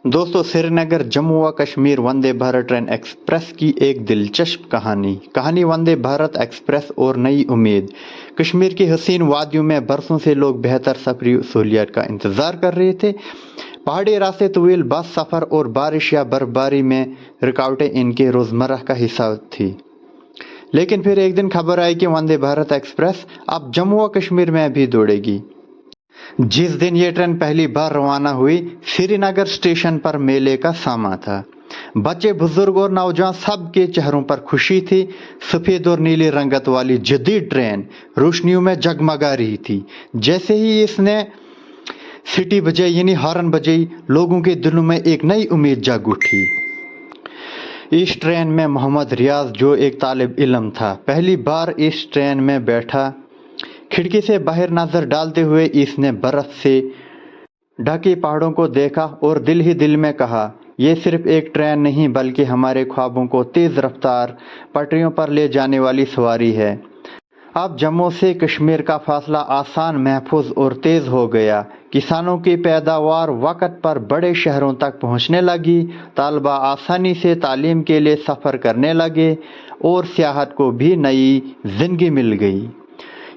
दोस्तों, श्रीनगर जम्मू व Kashmir Vande Bharat train express की एक दिलचस्प कहानी वंदे भारत एक्सप्रेस और नई उम्मीद। कश्मीर की हसीन वादियों में बरसों से लोग बेहतर सफरी सहूलियत का इंतजार कर रहे थे। पहाड़ी रास्ते, तवील बस सफर और बारिश या बर्फबारी में रुकावटें इनके रोजमर्रा का हिस्सा थी। लेकिन फिर एक दिन खबर आई कि वंदे भारत एक्सप्रेस अब जम्मू व कश्मीर में भी दौड़ेगी। जिस दिन ये ट्रेन पहली बार रवाना हुई, श्रीनगर स्टेशन पर मेले का सामा था। बच्चे, बुजुर्ग और नौजवान सबके चेहरों पर खुशी थी। सफेद और नीली रंगत वाली जदीद ट्रेन रोशनियों में जगमगा रही थी। जैसे ही इसने सिटी बजाई, यानी हॉर्न बजाई, लोगों के दिलों में एक नई उम्मीद जाग उठी। इस ट्रेन में मोहम्मद रियाज, जो एक तालिब इल्म था, पहली बार इस ट्रेन में बैठा। खिड़की से बाहर नजर डालते हुए इसने बर्फ से ढके पहाड़ों को देखा और दिल ही दिल में कहा, यह सिर्फ एक ट्रेन नहीं बल्कि हमारे ख्वाबों को तेज रफ्तार पटरियों पर ले जाने वाली सवारी है। अब जम्मू से कश्मीर का फासला आसान, महफूज और तेज हो गया। किसानों की पैदावार वक्त पर बड़े शहरों तक पहुंचने लगी। तालबा आसानी से तालीम के लिए सफ़र करने लगे और सियाहत को भी नई जिंदगी मिल गई।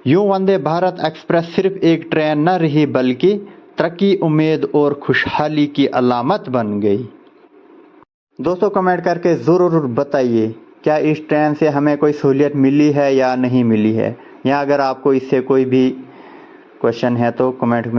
यूं वंदे भारत एक्सप्रेस सिर्फ एक ट्रेन न रही बल्कि तरक्की, उम्मीद और खुशहाली की अलामत बन गई। दोस्तों, कमेंट करके ज़रूर बताइए, क्या इस ट्रेन से हमें कोई सहूलियत मिली है या नहीं मिली है, या अगर आपको इससे कोई भी क्वेश्चन है तो कमेंट में